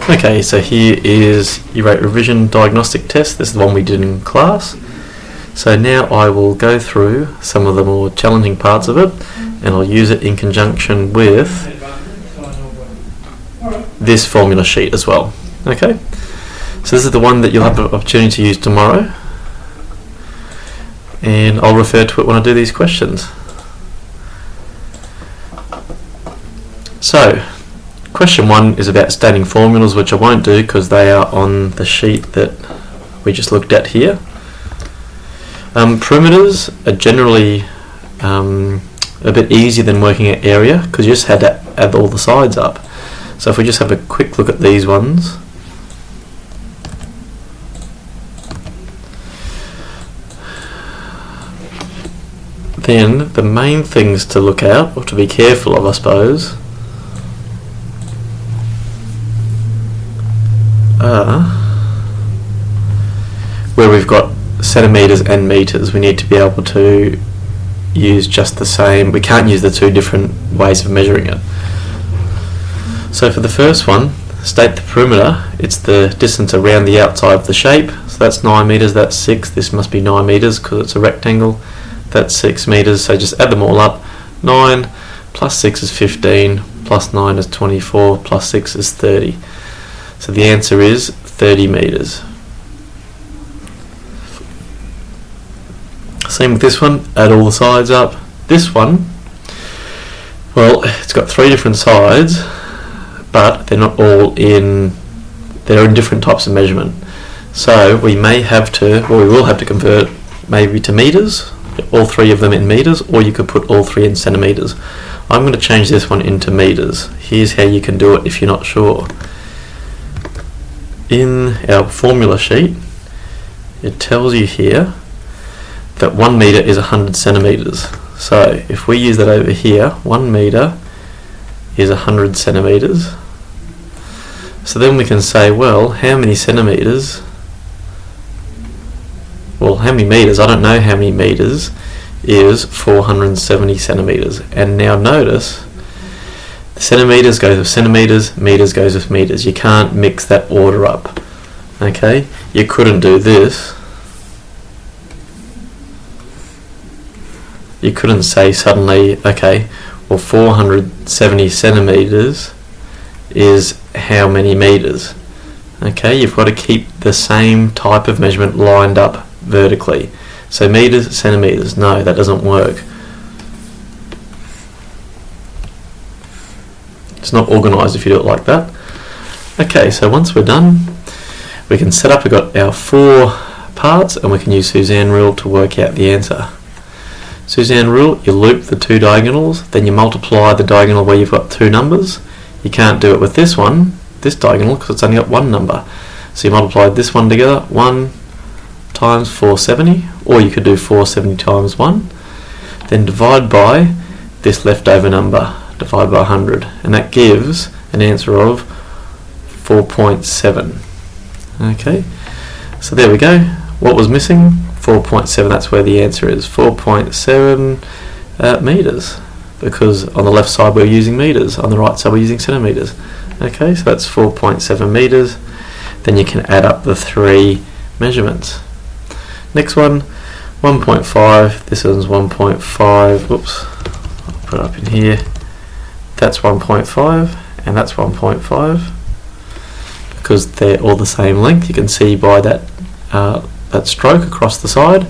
Okay, so here is your rate revision diagnostic test. This is the one we did in class. So now I will go through some of the more challenging parts of it, and I'll use it in conjunction with this formula sheet as well. Okay, so this is the one that you'll have the opportunity to use tomorrow, and I'll refer to it when I do these questions. So, question 1 is about stating formulas, which I won't do because they are on the sheet that we just looked at here. Perimeters are generally a bit easier than working at area because you just had to add all the sides up. So if we just have a quick look at these ones. Then the main things to look out, or to be careful of, I suppose, where we've got centimetres and metres, we need to be able to use just the same. We can't use the two different ways of measuring it. So for the first one, state the perimeter. It's the distance around the outside of the shape. So that's 9 metres, that's 6. This must be 9 metres because it's a rectangle. That's 6 metres, so just add them all up. 9 plus 6 is 15, plus 9 is 24, plus 6 is 30. So the answer is 30 metres. Same with this one, add all the sides up. This one, well, it's got 3 different sides, but they're not all in, they're in different types of measurement. So we may have to, or we will have to convert maybe to metres, all 3 of them in metres, or you could put all 3 in centimetres. I'm going to change this one into metres. Here's how you can do it if you're not sure. In our formula sheet, it tells you here that 1 metre is 100 centimetres. So if we use that over here, 1 metre is 100 centimetres. So then we can say, well, how many centimetres? Well, how many metres? I don't know how many metres is 470 centimetres. And now notice, centimetres goes with centimetres, metres goes with metres. You can't mix that order up. Okay? You couldn't do this. You couldn't say suddenly, okay, well, 470 centimetres is how many metres? Okay, you've got to keep the same type of measurement lined up vertically. So metres, centimetres, no, that doesn't work. It's not organised if you do it like that. Okay, so once we're done, we can set up, we've got our 4 parts, and we can use Suzanne rule to work out the answer. Suzanne rule, you loop the 2 diagonals, then you multiply the diagonal where you've got 2 numbers. You can't do it with this one, this diagonal, because it's only got 1 number. So you multiply this one together, 1 times 470, or you could do 470 times 1, then divide by this leftover number, divide by 100, and that gives an answer of 4.7. Okay, so there we go. What was missing? 4.7, that's where the answer is, 4.7 metres, because on the left side we're using metres, on the right side we're using centimetres. Okay, so that's 4.7 metres. Then you can add up the 3 measurements. Next one, 1.5, this one's 1.5, whoops, I'll put it up in here. That's 1.5, and that's 1.5, because they're all the same length. You can see by that that stroke across the side.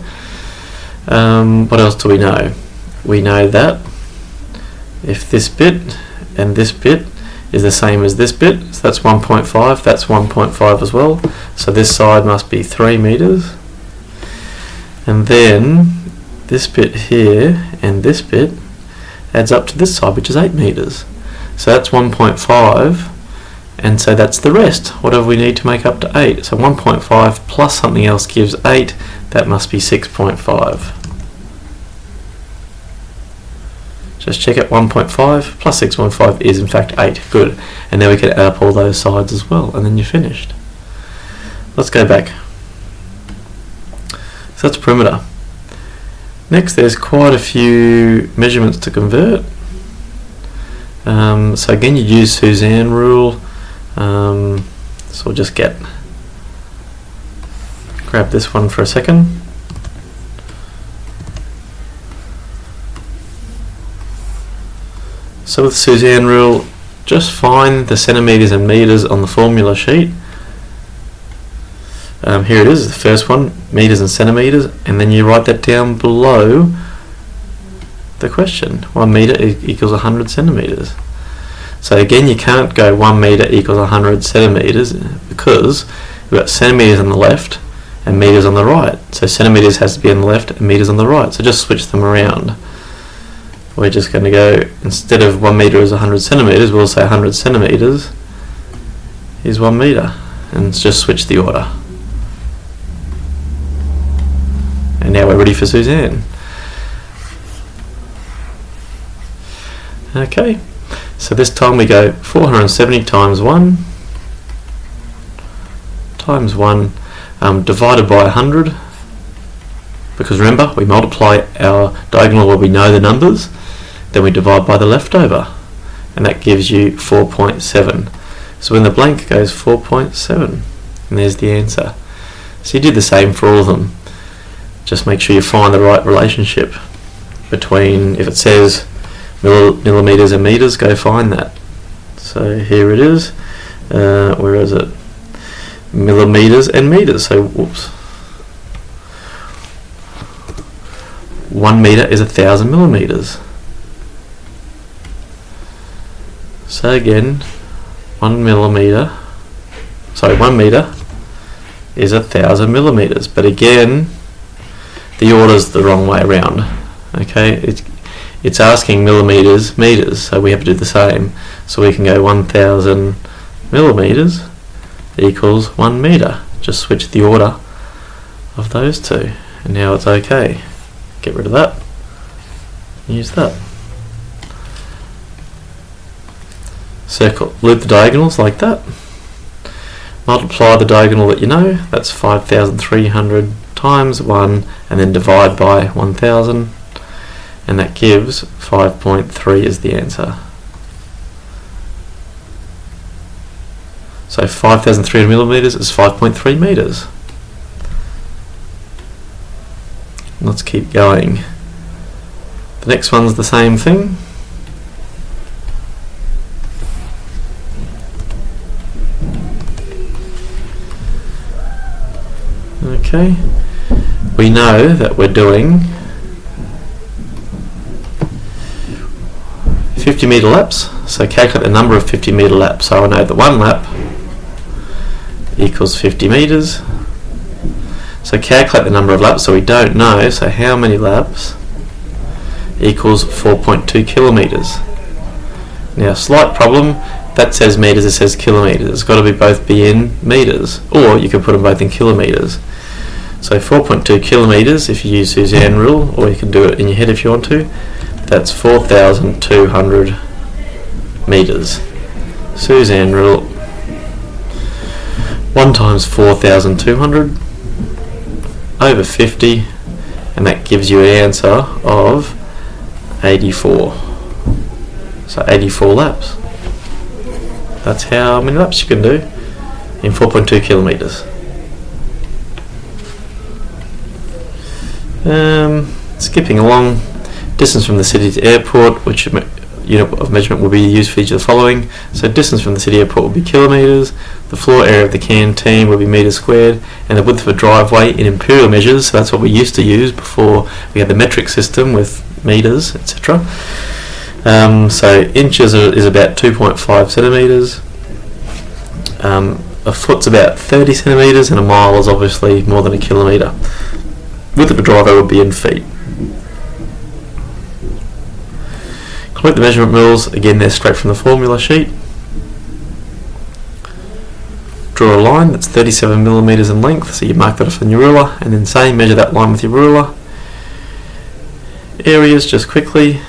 What else do we know? We know that if this bit and this bit is the same as this bit, so that's 1.5, that's 1.5 as well, so this side must be 3 metres, and then this bit here and this bit adds up to this side, which is 8 metres, so that's 1.5, and so that's the rest, whatever we need to make up to 8. So 1.5 plus something else gives 8, that must be 6.5. Just check it, 1.5 plus 6.5 is in fact 8. Good. And now we can add up all those sides as well, and then you're finished. Let's go back. So that's perimeter. Next, there's quite a few measurements to convert. So again, you use Suzanne rule. So we'll just grab this one for a second. So with Suzanne rule, just find the centimetres and metres on the formula sheet. Here it is, the first one, metres and centimetres, and then you write that down below the question. 1 metre equals 100 centimetres. So again, you can't go 1 metre equals 100 centimetres because we've got centimetres on the left and metres on the right. So centimetres has to be on the left and metres on the right. So just switch them around. We're just going to go, instead of 1 metre is 100 centimetres, we'll say 100 centimetres is 1 metre, and just switch the order. And now we're ready for Suzanne. Okay, so this time we go 470 times 1 times 1 divided by 100, because remember, we multiply our diagonal where we know the numbers, then we divide by the leftover, and that gives you 4.7. So in the blank goes 4.7, and there's the answer. So you do the same for all of them. Just make sure you find the right relationship between, if it says millimetres and metres, go find that. So here it is. Where is it? Millimetres and metres. So whoops. 1 metre is 1,000 millimetres. So again, 1 metre is 1,000 millimetres. But again, the order's the wrong way around. Okay, it's asking millimetres, metres, so we have to do the same. So we can go 1,000 millimetres equals 1 metre. Just switch the order of those two, and now it's okay. Get rid of that. Use that. Circle, loop the diagonals like that. Multiply the diagonal that you know. That's 5,300 times 1, and then divide by 1,000, and that gives 5.3 is the answer. So 5,300 millimetres is 5.3 metres. Let's keep going. The next one's the same thing. Okay, we know that we're doing 50 metre laps, so calculate the number of 50 metre laps. So I know that 1 lap equals 50 metres. So calculate the number of laps, so we don't know, so how many laps equals 4.2 kilometres. Now, slight problem, that says metres, it says kilometres. It's got to both be in metres, or you could put them both in kilometres. So 4.2 kilometres, if you use Suzanne rule, or you can do it in your head if you want to, that's 4,200 metres. Suzanne rule, 1 times 4,200 over 50, and that gives you an answer of 84. So 84 laps. That's how many laps you can do in 4.2 kilometres. Skipping along, distance from the city to airport, which unit of measurement will be used for each of the following. So distance from the city airport will be kilometres, the floor area of the canteen will be metres squared, and the width of a driveway in imperial measures, so that's what we used to use before we had the metric system with metres, etc. So inches is about 2.5 centimetres, a foot's about 30 centimetres, and a mile is obviously more than a kilometre. Width of a driveway would be in feet. Complete the measurement rules, again they're straight from the formula sheet. Draw a line that's 37 millimetres in length, so you mark that off on your ruler, and then say measure that line with your ruler. Areas, just quickly.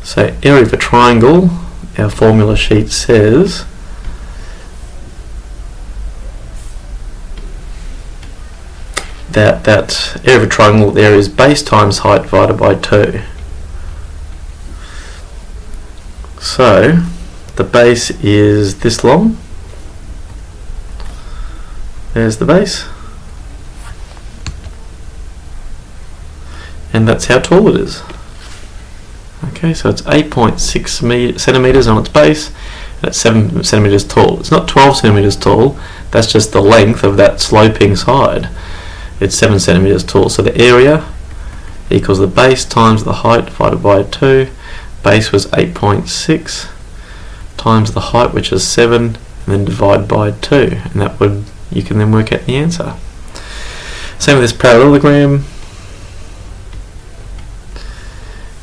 So area of a triangle, our formula sheet says that area of a triangle there is base times height divided by 2. So the base is this long. There's the base. And that's how tall it is. Okay, so it's 8.6 centimeters on its base, and it's 7 centimeters tall. It's not 12 centimeters tall, that's just the length of that sloping side. It's 7 centimeters tall. So the area equals the base times the height divided by 2. Base was 8.6 times the height, which is 7, and then divide by 2, and that would, you can then work out the answer. Same with this parallelogram.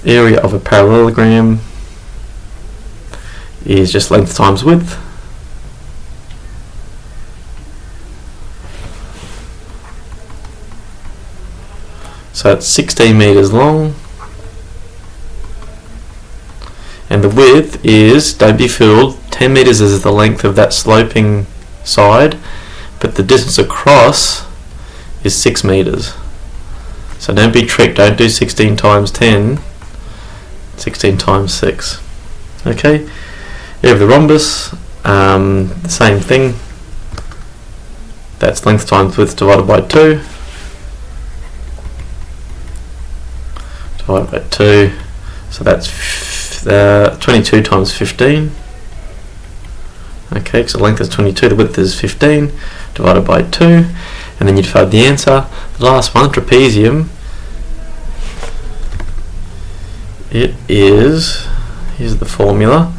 Area of a parallelogram is just length times width. So it's 16 meters long, and the width is, don't be fooled, 10 meters is the length of that sloping side, but the distance across is 6 meters. So don't be tricked, don't do 16 times 10, 16 times 6. Okay, area of the rhombus, the same thing, that's length times width divided by 2. Divided by 2, so that's 22 times 15. Okay, so the length is 22, the width is 15, divided by 2, and then you'd find the answer. The last one, trapezium, it is, here's the formula,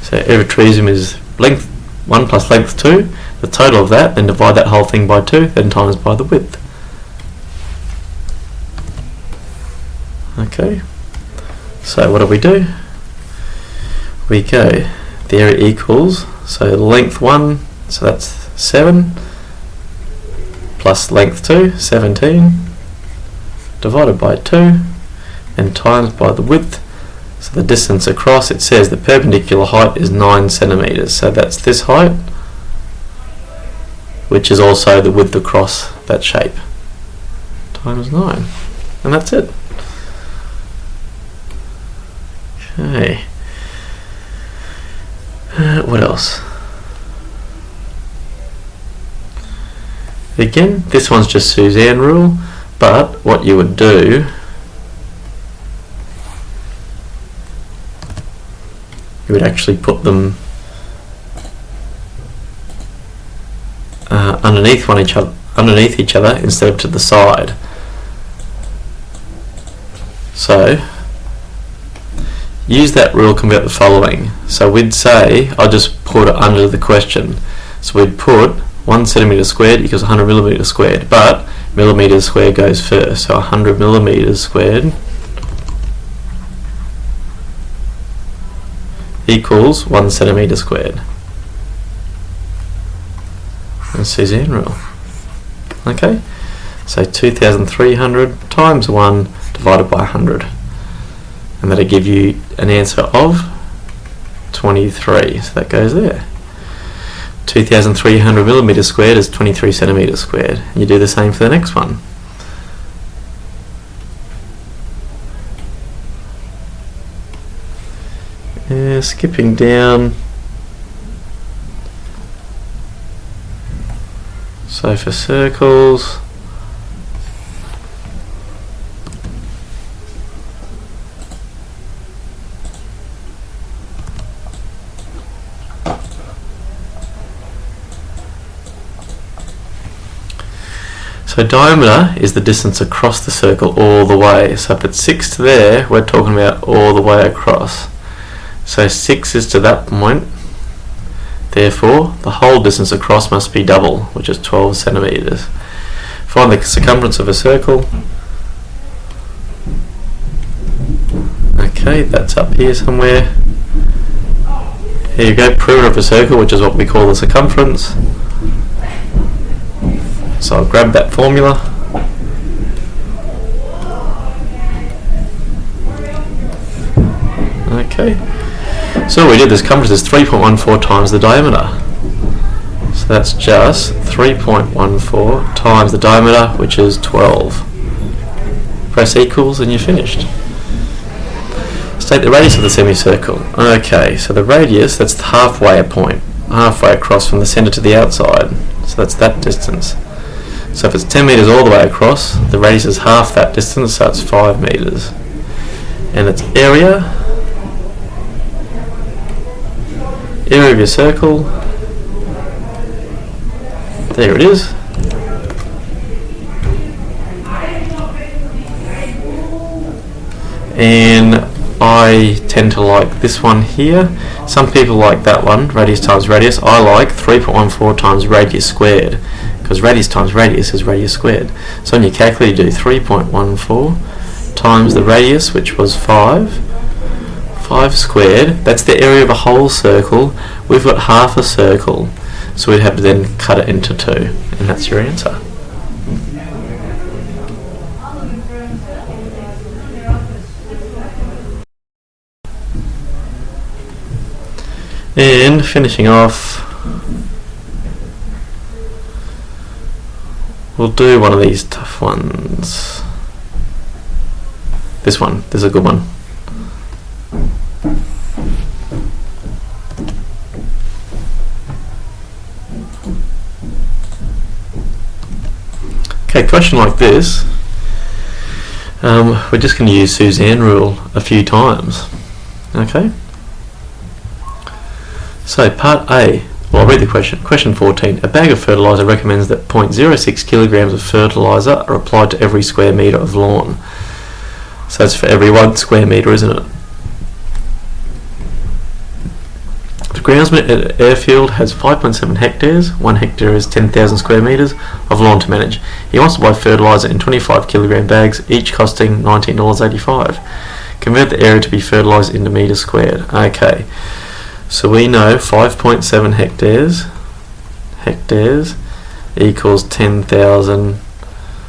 so area of trapezium is length 1 plus length 2, the total of that, then divide that whole thing by 2, then times by the width. Okay, so what do? We go, the area equals, so length 1, so that's 7, plus length 2, 17, divided by 2, and times by the width. So the distance across, it says the perpendicular height is 9 centimeters, so that's this height, which is also the width across that shape, times 9, and that's it. Okay, what else? Again, this one's just Suzanne rule, but what you would do, you would actually put them underneath each other instead of to the side. So use that rule, convert the following. So we'd say, I'll just put it under the question. So we'd put 1 centimeter squared equals 100 millimeters squared, but millimeters squared goes first. So 100 millimeters squared equals 1 centimeter squared. And Suzanne rule. Okay, so 2,300 times 1 divided by 100, and that'll give you an answer of 23. So that goes there. 2,300 millimeters squared is 23 centimeters squared. And you do the same for the next one. Skipping down, so for circles, so diameter is the distance across the circle all the way. So if it's 6 to there, we're talking about all the way across. So 6 is to that point, therefore the whole distance across must be double, which is 12 centimeters. Find the circumference of a circle. Okay, that's up here somewhere. Here you go, perimeter of a circle, which is what we call the circumference. So I'll grab that formula. Okay. So we did the circumference is 3.14 times the diameter. So that's just 3.14 times the diameter, which is 12. Press equals and you're finished. State the radius of the semicircle. Okay, so the radius, that's halfway a point, halfway across from the centre to the outside. So that's that distance. So if it's 10 metres all the way across, the radius is half that distance, so it's 5 metres. And its area of your circle, there it is. And I tend to like this one here. Some people like that one, radius times radius. I like 3.14 times radius squared, because radius times radius is radius squared. So on your calculator you do 3.14 times the radius, which was 5 squared. That's the area of a whole circle. We've got half a circle, so we'd have to then cut it into 2, and that's your answer. And finishing off, we'll do one of these tough ones. This is a good one. Okay, question like this, we're just going to use Suzanne rule a few times. Okay? So part A, well, I'll read the question. Question 14. A bag of fertiliser recommends that 0.06 kilograms of fertiliser are applied to every square metre of lawn. So that's for every 1 square metre, isn't it? The groundsman at an airfield has 5.7 hectares. 1 hectare is 10,000 square metres of lawn to manage. He wants to buy fertiliser in 25 kilogram bags, each costing $19.85. Convert the area to be fertilised into metres squared. Okay. So we know 5.7 hectares equals 10,000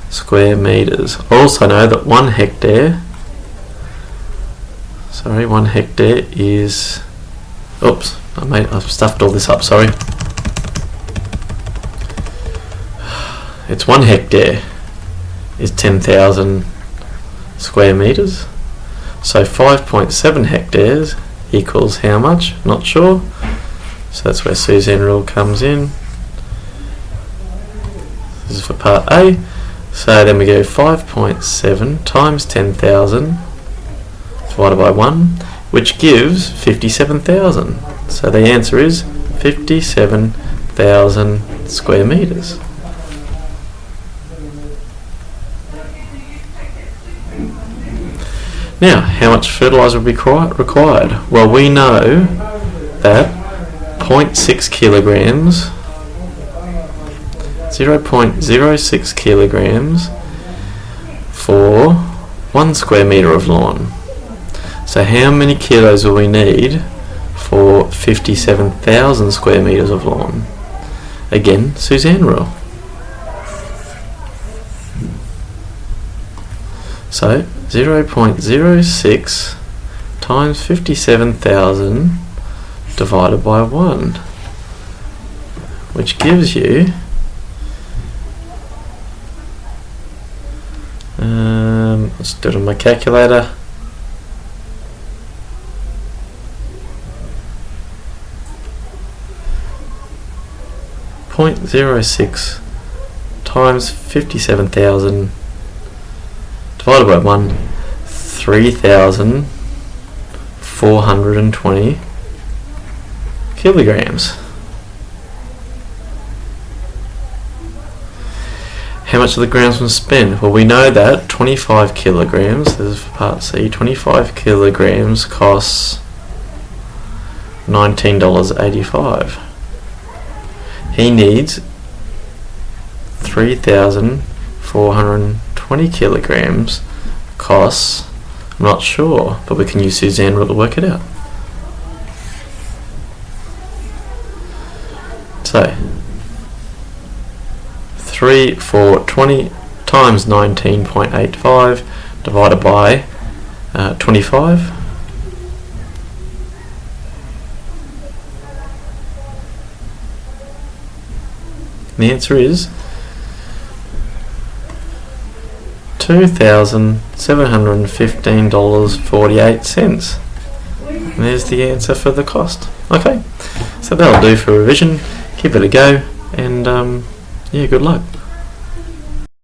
square metres. I also know that 1 hectare is, oops, I've stuffed all this up, sorry. It's 1 hectare is 10,000 square metres. So 5.7 hectares equals how much? Not sure. So that's where Suzanne rule comes in. This is for part A. So then we go 5.7 times 10,000 divided by 1, which gives 57,000. So the answer is 57,000 square metres. Now, how much fertiliser will be required? Well, we know that 0.6 kilograms, 0.06 kilograms for 1 square metre of lawn. So how many kilos will we need for 57,000 square metres of lawn? Again, Suzanne rule. So 0.06 times 57,000 divided by 1, which gives you let's do it on my calculator. .06 times 57,000 divided by 1, 3,420 kilograms. How much did the groundsman spend? Well, we know that 25 kilograms, this is for part C, 25 kilograms costs $19.85. He needs 3,420 kilograms, costs, I'm not sure, but we can use Suzanne rule to work it out. So 3,420 times 19.85 divided by 25. The answer is $2,715.48. And there's the answer for the cost. Okay, so that'll do for revision. Give it a go, and yeah, good luck.